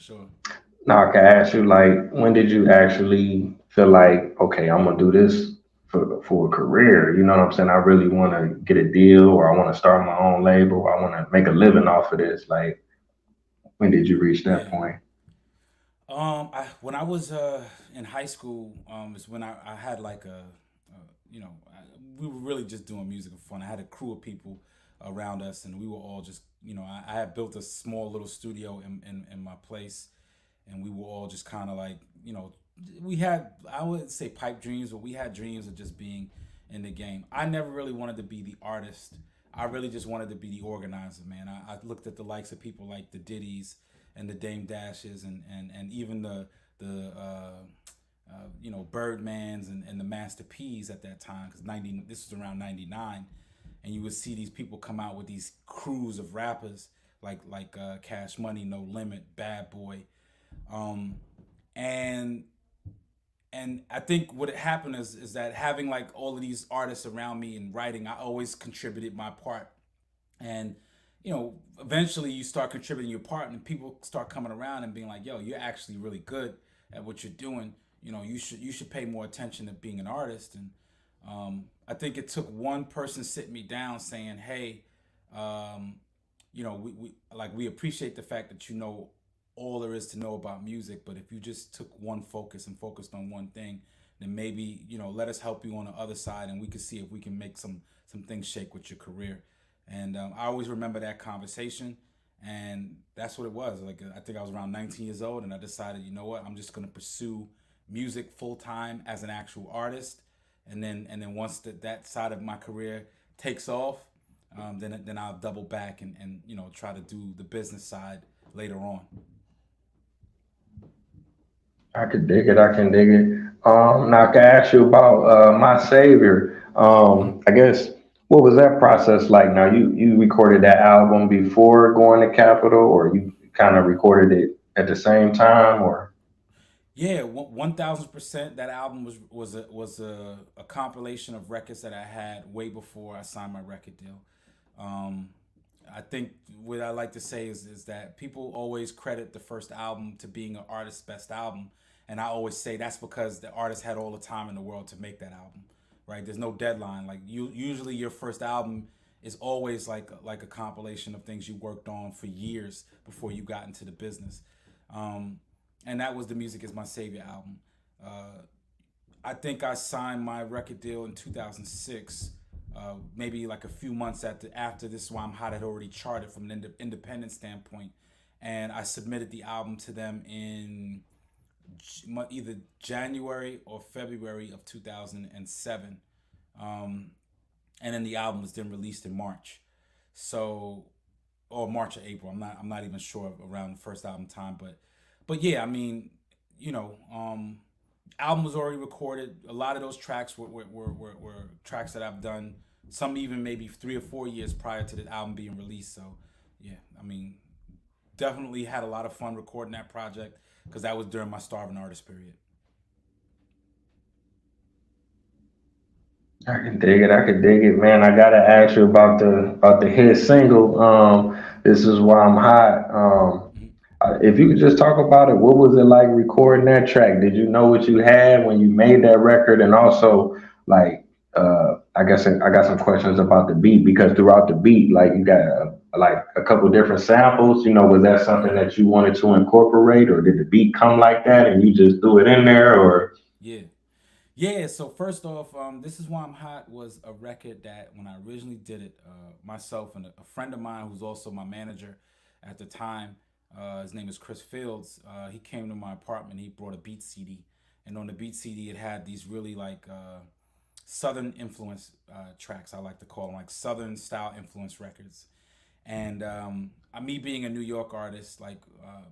sure. Now I can ask you, like, when did you actually feel like, okay, I'm gonna do this for a career? You know what I'm saying? I really want to get a deal, or I want to start my own label, or I want to make a living off of this. Like, when did you reach that Yeah. point? When I was in high school, is when I had like you know, we were really just doing music for fun. I had a crew of people around us, and we were all just, I had built a small little studio in my place, and we were all just kind of like, we had, I wouldn't say pipe dreams, but we had dreams of just being in the game. I never really wanted to be the artist. I really just wanted to be the organizer, man. I looked at the likes of people like the Diddy's and the Dame Dashes, and even Birdmans and the Master P's at that time, because this was around '99, and you would see these people come out with these crews of rappers like Cash Money, No Limit, Bad Boy, um, and I think what happened is that having like all of these artists around me and writing, I always contributed my part, and eventually you start contributing your part, and people start coming around and being like, "Yo, you're actually really good at what you're doing. You should pay more attention to being an artist." And I think it took one person sitting me down saying, "Hey, um, we appreciate the fact that you know all there is to know about music, but if you just took one focus and focused on one thing, then maybe let us help you on the other side, and we can see if we can make some things shake with your career." And I always remember that conversation, and that's what it was. Like, I think I was around 19 years old, and I decided, you know what, I'm just gonna pursue music full time as an actual artist, and then once that side of my career takes off, then I'll double back and try to do the business side later on. I could dig it. I can dig it. Now I can ask you about my savior. Mm-hmm. I guess what was that process like? Now you recorded that album before going to Capitol, or you kind of recorded it at the same time, or Yeah, 1,000%. That album was a compilation of records that I had way before I signed my record deal. Um, I think what I like to say is that people always credit the first album to being an artist's best album, and I always say that's because the artist had all the time in the world to make that album, right? There's no deadline. Like, usually your first album is always like a compilation of things you worked on for years before you got into the business. Um, and that was the Music Is My Savior album. Uh, I think I signed my record deal in 2006, maybe like a few months after This Is Why I'm Hot had already charted from an independent standpoint, and I submitted the album to them in either January or February of 2007, and then the album was then released in March, so or March or April. I'm not even sure around the first album time, but yeah, I mean, you know, album was already recorded. A lot of those tracks were tracks that I've done. Some even maybe 3 or 4 years prior to the album being released. So yeah, I mean, definitely had a lot of fun recording that project because that was during my starving artist period. I can dig it. I can dig it, man. I gotta ask you about the hit single. This is why I'm hot. Mhm. If you could just talk about it, what was it like recording that track? Did you know what you had when you made that record? And also, like, I guess I got some questions about the beat because throughout the beat, like, you got like a couple different samples. You know, was that something Mhm. that you wanted to incorporate, or did the beat come like that and you just threw it in there? Or Yeah. Yeah, so first off, This Is Why I'm Hot was a record that when I originally did it, myself and a friend of mine who's also my manager at the time, his name is Chris Fields, he came to my apartment, he brought a beat CD. And on the beat CD, it had these really like Southern influence tracks, I like to call them, like Southern style influence records. And me being a New York artist, like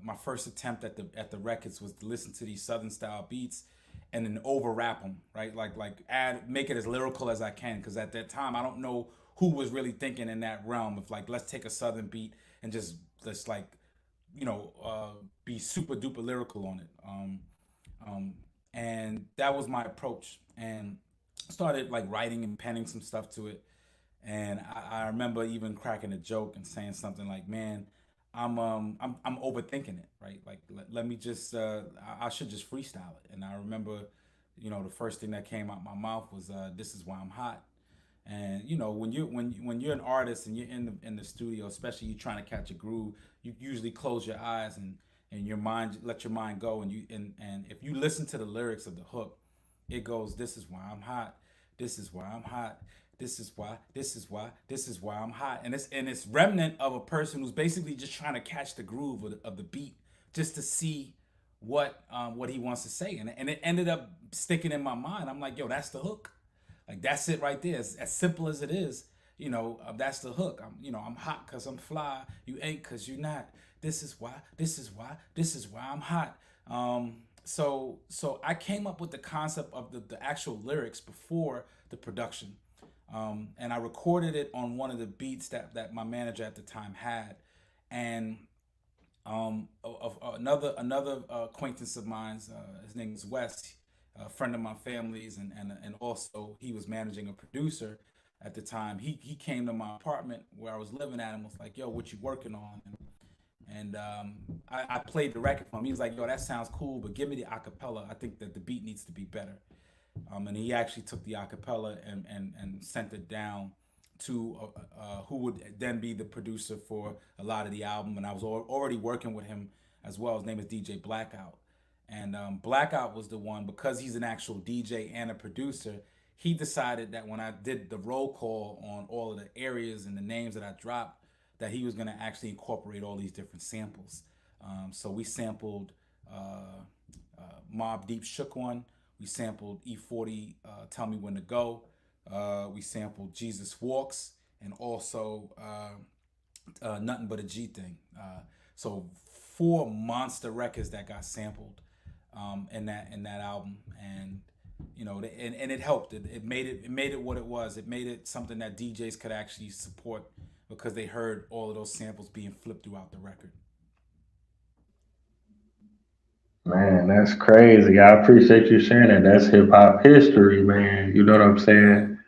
my first attempt at the records was to listen to these Southern style beats and then over rap them, right? Like add make it as lyrical as I can, because at that time I don't know who was really thinking in that realm of like, let's take a Southern beat and just let's like be super duper lyrical on it. Um, and that was my approach, and started like writing and penning some stuff to it. And I remember even cracking a joke and saying something like, "Man, I'm overthinking it, right? Like let me just I should just freestyle it. And I remember, the first thing that came out my mouth was this is why I'm hot. And when you're an artist and you're in the studio, especially you trying to catch a groove, you usually close your eyes and your mind let your mind go, and if you listen to the lyrics of the hook, it goes, this is why I'm hot, this is why I'm hot, this is why I'm hot. And it's remnant of a person who's basically just trying to catch the groove of the beat, just to see what he wants to say. And it ended up sticking in my mind. I'm like, yo, that's the hook. Like that's it right there. As simple as it is, that's the hook. I'm hot cause I'm fly. You ain't cause you not. This is why. This is why. This is why I'm hot. So I came up with the concept of the actual lyrics before the production, and I recorded it on one of the beats that my manager at the time had, and another acquaintance of mine, his name is Wes, a friend of my family's, and also he was managing a producer at the time. He came to my apartment where I was living at and was like, "Yo, what you working on?" And I played the record for him. He was like, "Yo, that sounds cool, but give me the acapella. I think that the beat needs to be better." And he actually took the acapella and sent it down to who would then be the producer for a lot of the album. And I was already working with him as well. His name is DJ Blackout. And Blackout was the one, because he's an actual DJ and a producer. He decided that when I did the roll call on all of the areas and the names that I dropped, that he was going to actually incorporate all these different samples. So we sampled Mob Deep Shook One. We sampled E40, Tell Me When to Go. We sampled Jesus Walks, and also Nothing But a G Thing. So four monster records that got sampled in that album, and and it helped. It made it what it was. It made it something that DJs could actually support because they heard all of those samples being flipped throughout the record. Man, that's crazy. I appreciate you sharing that. That's hip hop history, man. You know what I'm Yeah, saying?